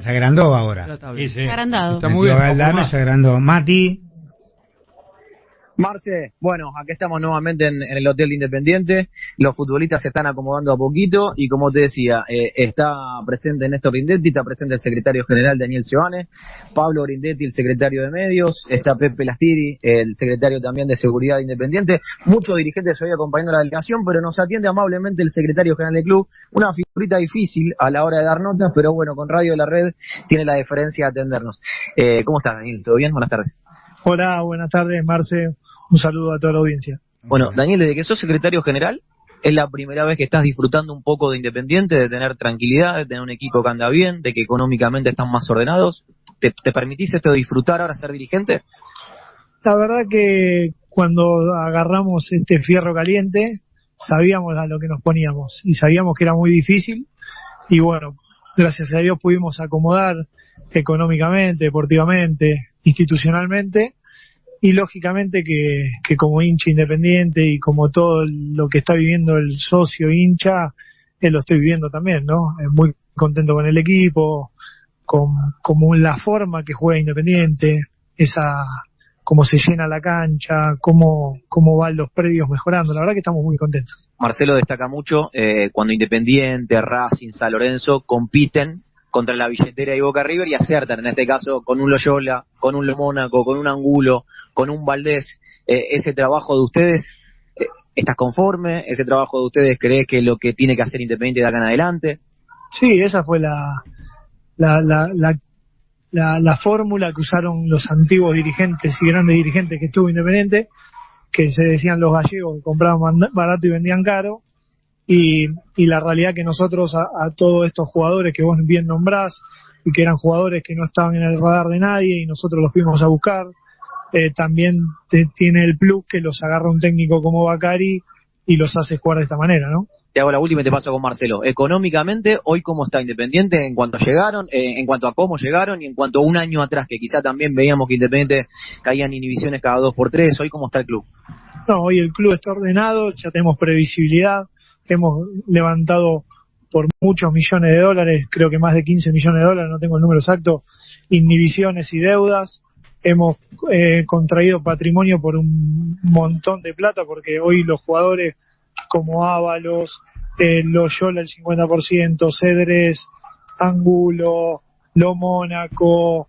Se agrandó ahora. Sí. Agrandado. Está muy bien. Galdame se agrandó. Mati. Marce, bueno, acá estamos nuevamente en el Hotel Independiente. Los futbolistas se están acomodando a poquito y como te decía, está presente Néstor Grindetti, está presente el secretario general Daniel Seoane, Pablo Grindetti, el secretario de Medios, está Pepe Lastiri, el secretario también de Seguridad Independiente. Muchos dirigentes hoy acompañando a la delegación, pero nos atiende amablemente el secretario general del club. Una figurita difícil a la hora de dar notas, pero bueno, con Radio de la Red tiene la deferencia de atendernos. ¿Cómo estás, Daniel? ¿Todo bien? Buenas tardes. Hola, buenas tardes, Marce. Un saludo a toda la audiencia. Bueno, Daniel, desde que sos secretario general, ¿es la primera vez que estás disfrutando un poco de Independiente, de tener tranquilidad, de tener un equipo que anda bien, de que económicamente están más ordenados? ¿Te permitís esto de disfrutar ahora ser dirigente? La verdad que cuando agarramos este fierro caliente, sabíamos a lo que nos poníamos y sabíamos que era muy difícil y bueno, gracias a Dios pudimos acomodar económicamente, deportivamente, institucionalmente y lógicamente que como hincha independiente y como todo lo que está viviendo el socio hincha, lo estoy viviendo también, ¿no? Muy contento con el equipo, como la forma que juega Independiente, cómo se llena la cancha, cómo van los predios mejorando, la verdad que estamos muy contentos. Marcelo destaca mucho cuando Independiente, Racing, San Lorenzo compiten contra la billetera y Boca River y acertan, en este caso con un Loyola, con un Mónaco, con un Angulo, con un Valdés. Ese trabajo de ustedes, ¿estás conforme? ¿Ese trabajo de ustedes crees que es lo que tiene que hacer Independiente de acá en adelante? Sí, esa fue la fórmula que usaron los antiguos dirigentes y grandes dirigentes que estuvo Independiente, que se decían los gallegos que compraban barato y vendían caro. Y la realidad que nosotros a todos estos jugadores que vos bien nombrás y que eran jugadores que no estaban en el radar de nadie y nosotros los fuimos a buscar, también tiene el plus que los agarra un técnico como Bacari y los hace jugar de esta manera, ¿no? Te hago la última y te paso con Marcelo. Económicamente, hoy cómo está Independiente en cuanto llegaron, en cuanto a cómo llegaron y en cuanto a un año atrás, que quizá también veíamos que Independiente caían inhibiciones cada 2x3, hoy cómo está el club. No, hoy el club está ordenado, ya tenemos previsibilidad, hemos levantado por muchos millones de dólares, creo que más de 15 millones de dólares, no tengo el número exacto, inhibiciones y deudas. Hemos contraído patrimonio por un montón de plata, porque hoy los jugadores como Ábalos, Loyola el 50%, Cedrés, Angulo, Lo Mónaco,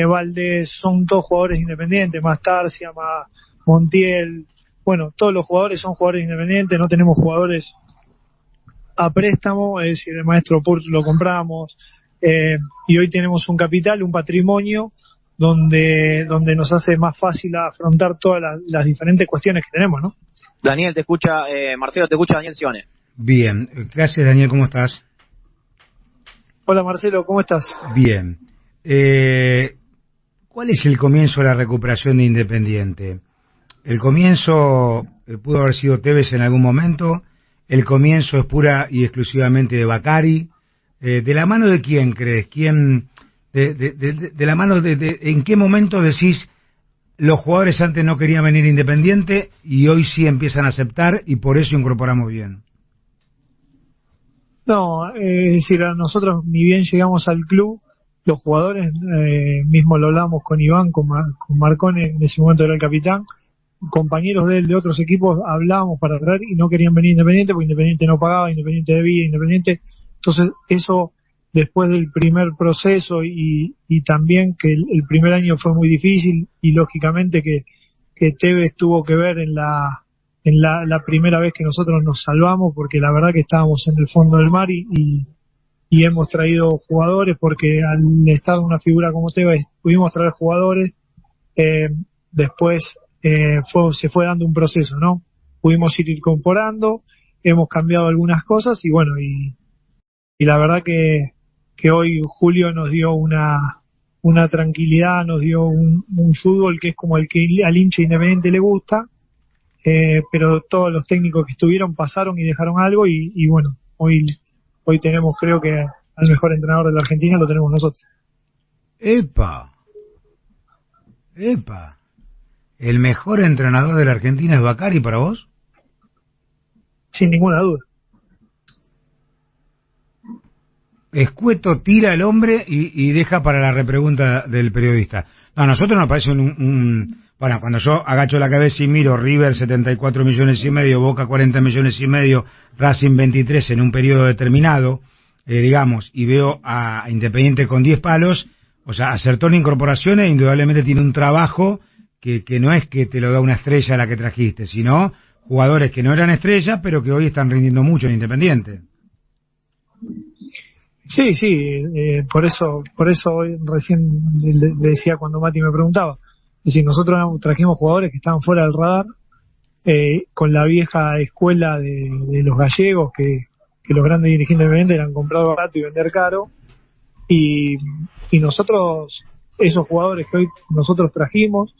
Valdés, son todos jugadores independientes, más Tarcia, más Montiel. Bueno, todos los jugadores son jugadores independientes, no tenemos jugadores a préstamo, es decir, el maestro Purt lo compramos, y hoy tenemos un capital, un patrimonio donde nos hace más fácil afrontar todas las diferentes cuestiones que tenemos, ¿no? Daniel, te escucha, Marcelo, te escucha Daniel Seoane. Bien, gracias Daniel, ¿cómo estás? Hola Marcelo, ¿cómo estás? Bien. ¿Cuál es el comienzo de la recuperación de Independiente? El comienzo pudo haber sido Tevez en algún momento, el comienzo es pura y exclusivamente de Bacari. ¿De la mano de quién crees? ¿Quién de la mano de en qué momento decís los jugadores antes no querían venir Independiente y hoy sí empiezan a aceptar y por eso incorporamos bien? No, es decir, nosotros ni bien llegamos al club, los jugadores, mismo lo hablamos con Iván, con Marcone, en ese momento era el capitán, compañeros de él de otros equipos, hablábamos para traer y no querían venir Independiente porque Independiente no pagaba, Independiente debía, Independiente. Entonces eso, después del primer proceso y también que el primer año fue muy difícil y lógicamente que Tevez tuvo que ver en la primera vez que nosotros nos salvamos, porque la verdad que estábamos en el fondo del mar y hemos traído jugadores, porque al estar una figura como Tevez pudimos traer jugadores. Después se fue dando un proceso, ¿no? Pudimos ir incorporando, hemos cambiado algunas cosas y bueno, y la verdad que hoy Julio nos dio una tranquilidad, nos dio un fútbol que es como el que al hincha Independiente le gusta, pero todos los técnicos que estuvieron pasaron y dejaron algo y bueno, hoy tenemos, creo que al mejor entrenador de la Argentina lo tenemos nosotros. ¡Epa! ¿El mejor entrenador de la Argentina es Bacari para vos? Sin ninguna duda. escueto, tira el hombre y deja para la repregunta del periodista. No, a nosotros nos parece bueno, cuando yo agacho la cabeza y miro River 74 millones y medio, Boca 40 millones y medio, Racing 23 en un periodo determinado, digamos, y veo a Independiente con 10 palos, o sea, acertó en incorporaciones e indudablemente tiene un trabajo que no es que te lo da una estrella la que trajiste, sino jugadores que no eran estrellas, pero que hoy están rindiendo mucho en Independiente. Sí, por eso hoy recién le decía cuando Mati me preguntaba. Es decir, nosotros trajimos jugadores que estaban fuera del radar, con la vieja escuela de los gallegos, que los grandes dirigentes de vender eran comprar barato y vender caro, y nosotros, esos jugadores que hoy nosotros trajimos,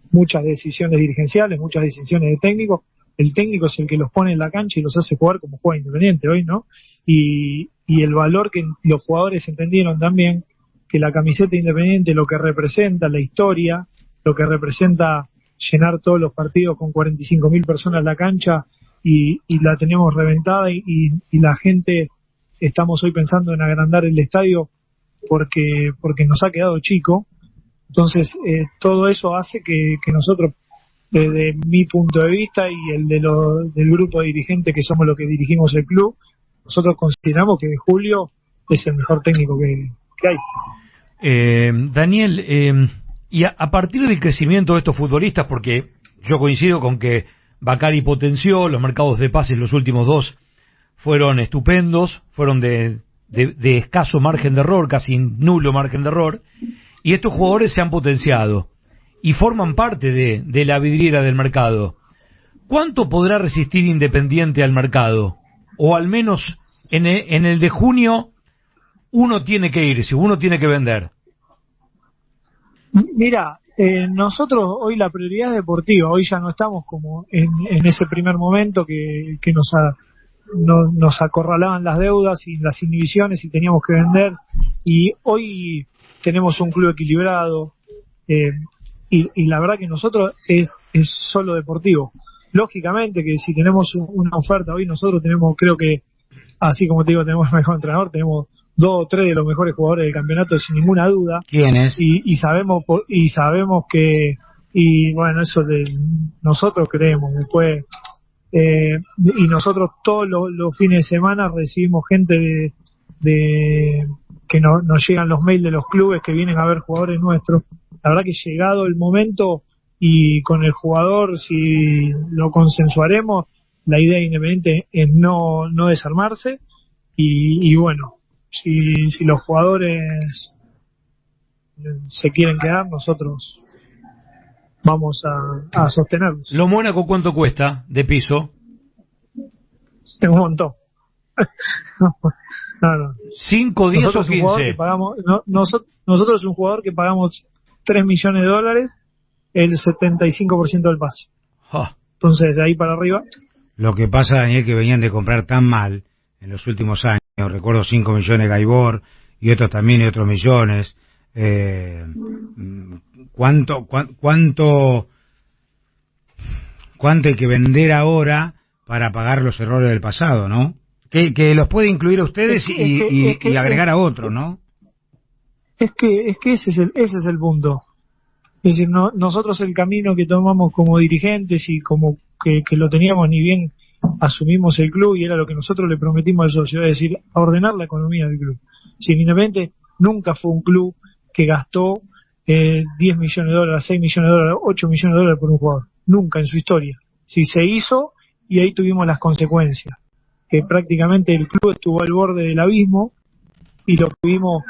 muchas decisiones dirigenciales, muchas decisiones de técnico, el técnico es el que los pone en la cancha y los hace jugar como juega Independiente hoy, ¿no? Y el valor que los jugadores entendieron también, que la camiseta Independiente, lo que representa, la historia, lo que representa llenar todos los partidos con 45.000 personas en la cancha y la tenemos reventada y la gente, estamos hoy pensando en agrandar el estadio porque nos ha quedado chico. Entonces, todo eso hace que nosotros, desde mi punto de vista y el del grupo de dirigentes que somos los que dirigimos el club, nosotros consideramos que Julio es el mejor técnico que hay. Daniel, y a partir del crecimiento de estos futbolistas, porque yo coincido con que Bacari potenció, los mercados de pases los últimos dos fueron estupendos, fueron de escaso margen de error, casi nulo margen de error, y estos jugadores se han potenciado y forman parte de la vidriera del mercado. ¿Cuánto podrá resistir Independiente al mercado? O al menos en el de junio uno tiene que irse, uno tiene que vender. Mira, nosotros hoy la prioridad es deportiva, hoy ya no estamos como en ese primer momento que nos acorralaban las deudas y las inhibiciones y teníamos que vender, y hoy tenemos un club equilibrado, y la verdad que nosotros es solo deportivo. Lógicamente que si tenemos una oferta hoy, nosotros tenemos, creo que, así como te digo, tenemos el mejor entrenador, tenemos 2 o 3 de los mejores jugadores del campeonato sin ninguna duda. ¿Quién es? Y sabemos que, y bueno, eso nosotros creemos. Después, y nosotros todos los fines de semana recibimos gente de que nos llegan los mails de los clubes que vienen a ver jugadores nuestros. La verdad que llegado el momento y con el jugador, si lo consensuaremos, la idea Independiente es no desarmarse, y bueno, si los jugadores se quieren quedar, nosotros vamos a sostenerlos. ¿Lo Mónaco cuánto cuesta de piso? Es un montón. No. 5, 10 o 15. Nosotros es un jugador que pagamos $3 millones, el 75% del pase. Entonces, de ahí para arriba. Lo que pasa, Daniel, que venían de comprar tan mal en los últimos años. Recuerdo 5 millones Gaibor y otros también y otros millones. ¿Cuánto hay que vender ahora para pagar los errores del pasado, no? Que los puede incluir a ustedes y agregar a otros, ¿no? Es que ese es el punto. Es decir, nosotros el camino que tomamos como dirigentes y como que lo teníamos, ni bien asumimos el club, y era lo que nosotros le prometimos al socio, es decir, a ordenar la economía del club. Si Independiente nunca fue un club que gastó $10 millones, $6 millones, $8 millones por un jugador. Nunca en su historia. Si se hizo, y ahí tuvimos las consecuencias. Que prácticamente el club estuvo al borde del abismo y lo pudimos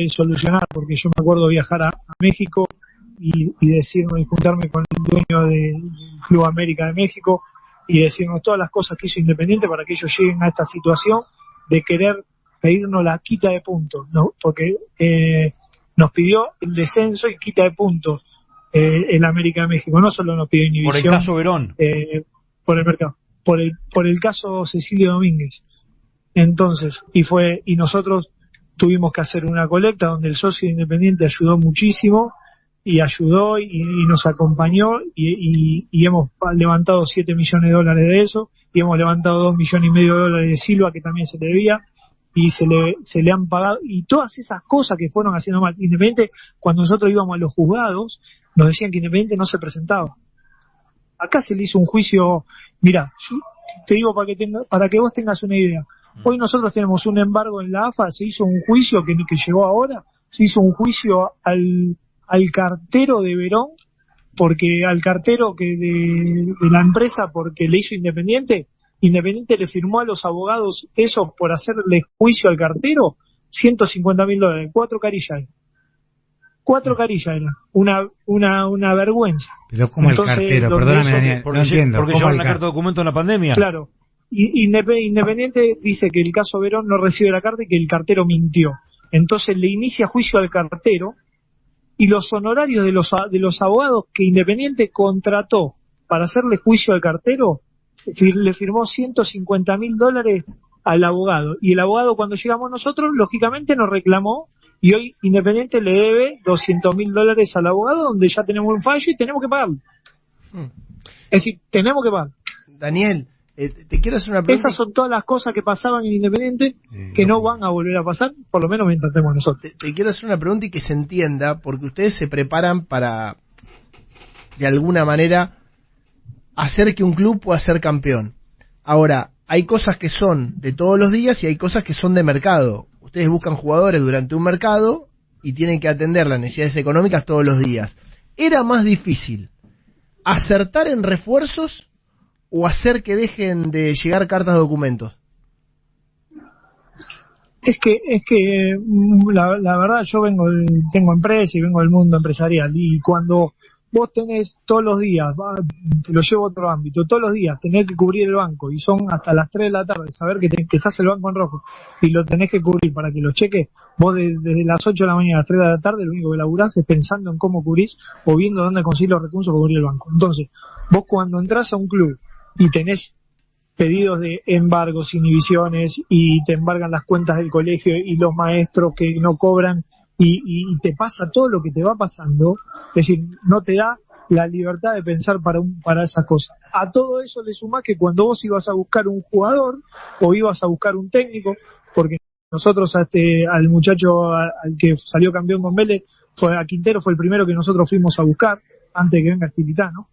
solucionar, porque yo me acuerdo viajar a México y decirnos y juntarme con el dueño del Club América de México y decirnos todas las cosas que hizo Independiente para que ellos lleguen a esta situación de querer pedirnos la quita de puntos, ¿no? Porque nos pidió el descenso y quita de puntos el América de México, no solo nos pidió inhibición. Por el caso Verón. Por el mercado. Por el caso Cecilio Domínguez. Entonces, y nosotros tuvimos que hacer una colecta donde el socio Independiente ayudó muchísimo, y ayudó y nos acompañó, y hemos levantado $7 millones de eso, y hemos levantado $2,5 millones de Silva, que también se debía, y se le han pagado, y todas esas cosas que fueron haciendo mal. Independiente, cuando nosotros íbamos a los juzgados, nos decían que Independiente no se presentaba. Acá se le hizo un juicio, mira, te digo para que vos tengas una idea. Hoy nosotros tenemos un embargo en la AFA, se hizo un juicio que llegó ahora, se hizo un juicio al cartero de Verón, porque al cartero que de la empresa, porque le hizo Independiente le firmó a los abogados esos por hacerle juicio al cartero $150.000, 4 carillas. 4 carillas era, una vergüenza. Pero ¿cómo el cartero? Perdóname, Daniel, no entiendo. Porque llevaron la carta de documento en la pandemia. Claro. Independiente dice que el caso Verón no recibe la carta y que el cartero mintió. Entonces le inicia juicio al cartero y los honorarios de los abogados que Independiente contrató para hacerle juicio al cartero le firmó $150.000 al abogado. Y el abogado, cuando llegamos nosotros, lógicamente nos reclamó, y hoy Independiente le debe $200.000 al abogado, donde ya tenemos un fallo y tenemos que pagarlo. Es decir, tenemos que pagar. Daniel, te quiero hacer una pregunta. Esas son todas las cosas que pasaban en Independiente que no van a volver a pasar, por lo menos mientras estemos nosotros. Te quiero hacer una pregunta y que se entienda, porque ustedes se preparan para, de alguna manera, hacer que un club pueda ser campeón. Ahora, hay cosas que son de todos los días y hay cosas que son de mercado. Ustedes buscan jugadores durante un mercado y tienen que atender las necesidades económicas todos los días. ¿Era más difícil acertar en refuerzos o hacer que dejen de llegar cartas de documentos? Es que la verdad, yo tengo empresa y vengo del mundo empresarial, y cuando vos tenés todos los días, te lo llevo a otro ámbito, todos los días tenés que cubrir el banco y son hasta las 3 de la tarde, saber que estás el banco en rojo y lo tenés que cubrir para que lo cheques, vos desde las 8 de la mañana a las 3 de la tarde lo único que laburás es pensando en cómo cubrís o viendo dónde conseguís los recursos para cubrir el banco. Entonces, vos cuando entrás a un club y tenés pedidos de embargos, inhibiciones, y te embargan las cuentas del colegio y los maestros que no cobran, y te pasa todo lo que te va pasando, es decir, no te da la libertad de pensar para esas cosas. A todo eso le sumás que cuando vos ibas a buscar un jugador o ibas a buscar un técnico, porque nosotros al muchacho al que salió campeón con Vélez, a Quintero fue el primero que nosotros fuimos a buscar antes de que venga Stilitano,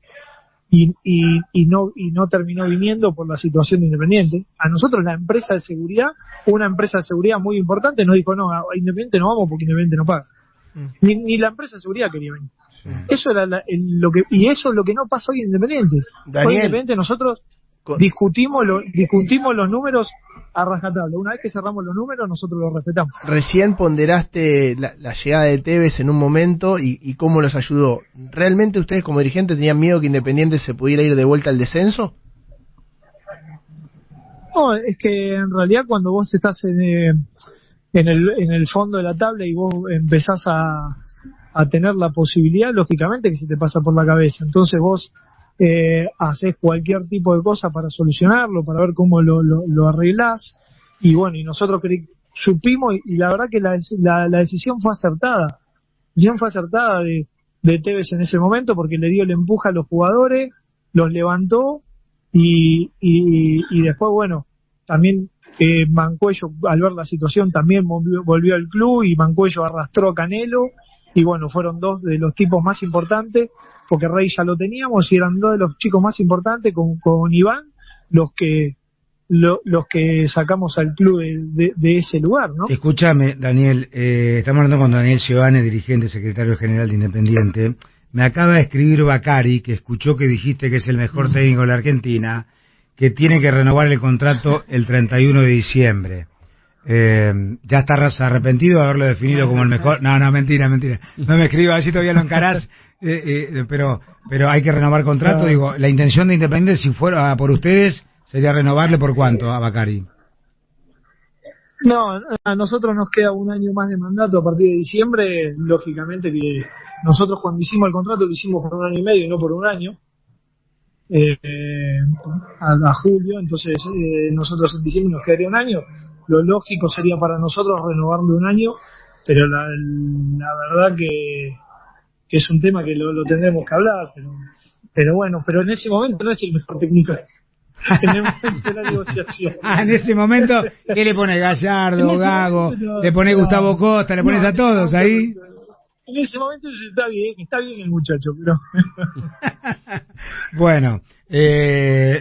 y no terminó viniendo por la situación de Independiente. A nosotros la empresa de seguridad, una empresa de seguridad muy importante, nos dijo no, a Independiente no vamos porque Independiente no paga. Ni la empresa de seguridad quería venir. Sí. Eso era eso es lo que no pasa hoy en Independiente. Daniel, hoy en Independiente nosotros discutimos los números a rajatabla. Una vez que cerramos los números, nosotros los respetamos. Recién ponderaste la llegada de Tevez en un momento y cómo los ayudó. ¿Realmente ustedes como dirigentes tenían miedo que Independiente se pudiera ir de vuelta al descenso? No, es que en realidad cuando vos estás en el fondo de la tabla y vos empezás a tener la posibilidad, lógicamente que se te pasa por la cabeza. Entonces vos haces cualquier tipo de cosa para solucionarlo, para ver cómo lo arreglás, y bueno, y nosotros supimos, y la verdad que la decisión fue acertada. La decisión fue acertada de Tevez en ese momento, porque le dio el empuje a los jugadores, los levantó, y después, bueno, también Mancuello, al ver la situación, también volvió al club, y Mancuello arrastró a Canelo, y bueno, fueron dos de los tipos más importantes, porque Rey ya lo teníamos, y eran dos de los chicos más importantes con Iván, los que sacamos al club de ese lugar, ¿no? Escúchame, Daniel, estamos hablando con Daniel Giovanni, dirigente, secretario general de Independiente. Me acaba de escribir Bacari, que escuchó que dijiste que es el mejor técnico de la Argentina, que tiene que renovar el contrato el 31 de diciembre. ¿Ya estás arrepentido de haberlo definido como el mejor? No, mentira. No me escribas, a ver si todavía lo encarás. Pero hay que renovar contrato. Digo, la intención de Independiente, si fuera por ustedes, sería renovarle por cuánto a Bacari. No, a nosotros nos queda un año más de mandato a partir de diciembre. Lógicamente que nosotros cuando hicimos el contrato lo hicimos por 1 año y medio y no por 1 año. A julio, entonces nosotros en diciembre nos quedaría 1 año. Lo lógico sería para nosotros renovarle 1 año, pero la verdad que es un tema que lo tendremos que hablar, pero bueno, pero en ese momento no es el mejor técnico en el momento de la negociación. En ese momento, ¿qué le pone Gallardo, Gago? Le pone Gustavo Costa, le pones a todos ahí. En ese momento está bien el muchacho, pero... Bueno,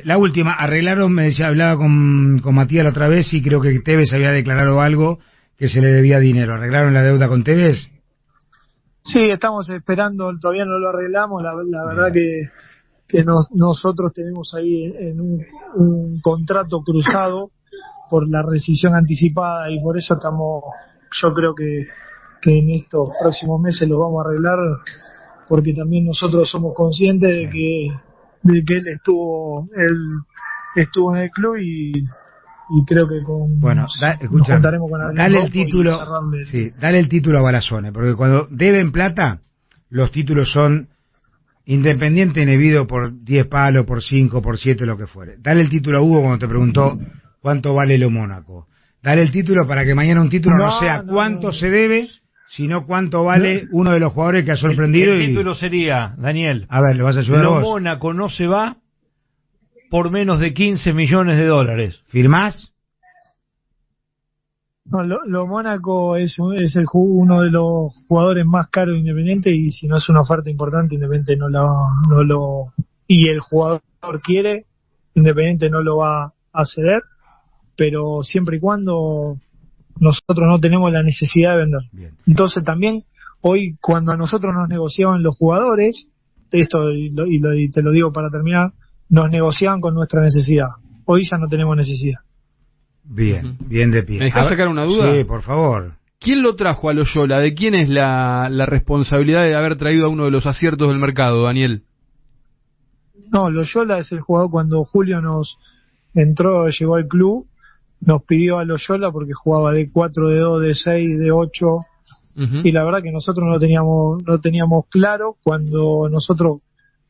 la última, arreglaron, me decía, hablaba con Matías la otra vez y creo que Tevez había declarado algo que se le debía dinero. ¿Arreglaron la deuda con Tevez? Sí, estamos esperando, todavía no lo arreglamos, la verdad que nosotros tenemos ahí en un contrato cruzado por la rescisión anticipada y por eso estamos, yo creo que en estos próximos meses lo vamos a arreglar, porque también nosotros somos conscientes de que él estuvo en el club y creo que nos juntaremos con dale el título, dale el título a Barazone, porque cuando deben plata, los títulos son Independiente inhibido por 10 palos, por 5, por 7, lo que fuere. Dale el título a Hugo cuando te preguntó cuánto vale lo Mónaco. Dale el título para que mañana un título no sea cuánto se debe, sino cuánto vale uno de los jugadores que ha sorprendido. El título sería, Daniel, a ver, ¿le vas a ayudar lo vos? Mónaco no se va por menos de 15 millones de dólares. ¿Firmás? No, lo Mónaco es uno de los jugadores más caros de Independiente y si no es una oferta importante, Independiente no lo y el jugador quiere, Independiente no lo va a ceder, pero siempre y cuando nosotros no tenemos la necesidad de vender. Bien. Entonces también hoy cuando a nosotros nos negociaban los jugadores, esto y te lo digo para terminar, nos negociaban con nuestra necesidad. Hoy ya no tenemos necesidad. Bien, bien de pie. ¿Me dejás sacar una duda? Sí, por favor. ¿Quién lo trajo a Loyola? ¿De quién es la responsabilidad de haber traído a uno de los aciertos del mercado, Daniel? No, Loyola es el jugador cuando Julio nos llegó al club, nos pidió a Loyola porque jugaba de 4, de 2, de 6, de 8 y la verdad que nosotros no teníamos claro. Cuando nosotros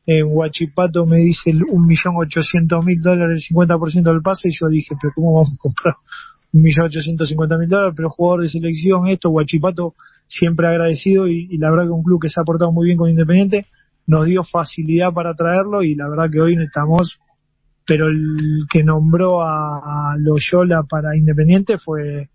en Huachipato me dice $1.800.000 el 50% del pase y yo dije, pero ¿cómo vamos a comprar $1.850.000? Pero jugador de selección, Huachipato siempre agradecido y la verdad que un club que se ha portado muy bien con Independiente nos dio facilidad para traerlo y la verdad que hoy estamos, pero el que nombró a Loyola para Independiente fue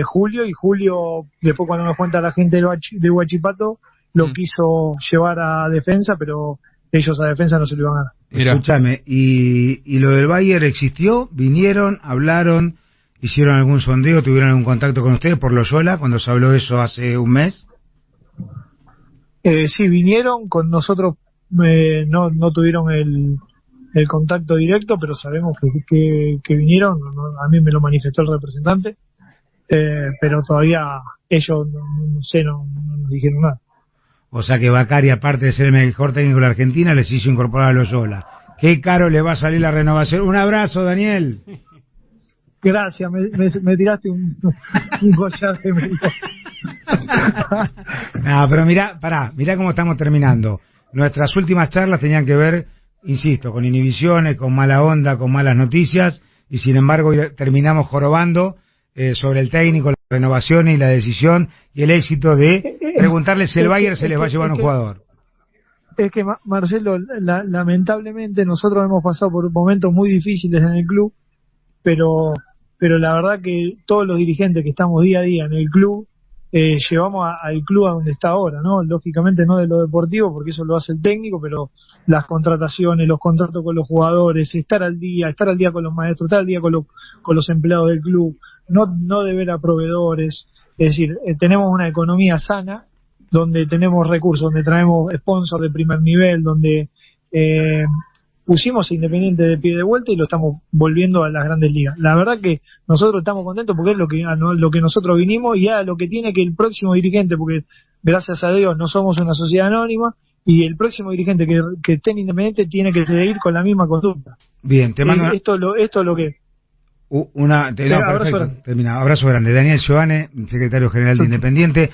Julio, y Julio después cuando nos cuenta la gente de Huachipato lo quiso llevar a defensa, pero ellos a defensa no se lo iban a dar. Escúchame, ¿y lo del Bayern existió? ¿Vinieron, hablaron, hicieron algún sondeo, tuvieron algún contacto con ustedes por Loyola cuando se habló eso hace un mes? Sí, vinieron con nosotros, no tuvieron el contacto directo, pero sabemos que vinieron, a mí me lo manifestó el representante, pero todavía ellos no nos dijeron nada. O sea que Bacari, aparte de ser el mejor técnico de la Argentina, les hizo incorporar a Loyola. Qué caro le va a salir la renovación. Un abrazo, Daniel. Gracias, me tiraste un collar de medio. No, pero mirá cómo estamos terminando. Nuestras últimas charlas tenían que ver, insisto, con inhibiciones, con mala onda, con malas noticias, y sin embargo terminamos jorobando sobre el técnico, la renovación y la decisión y el éxito de preguntarle si el Bayern se les va a llevar un jugador. Es que, Marcelo, lamentablemente nosotros hemos pasado por momentos muy difíciles en el club, pero la verdad que todos los dirigentes que estamos día a día en el club llevamos al club a donde está ahora, ¿no? Lógicamente no de lo deportivo, porque eso lo hace el técnico, pero las contrataciones, los contratos con los jugadores, estar al día con los maestros, estar al día con los empleados del club, no deber a proveedores, es decir, tenemos una economía sana, donde tenemos recursos, donde traemos sponsors de primer nivel, donde pusimos a Independiente de pie de vuelta y lo estamos volviendo a las grandes ligas. La verdad que nosotros estamos contentos porque es lo que nosotros vinimos y a lo que tiene que el próximo dirigente, porque gracias a Dios no somos una sociedad anónima, y el próximo dirigente que esté en Independiente tiene que seguir con la misma conducta. Bien, te mando esto es lo que... Perfecto, terminado. Abrazo grande. Daniel Giovane, secretario general de Independiente.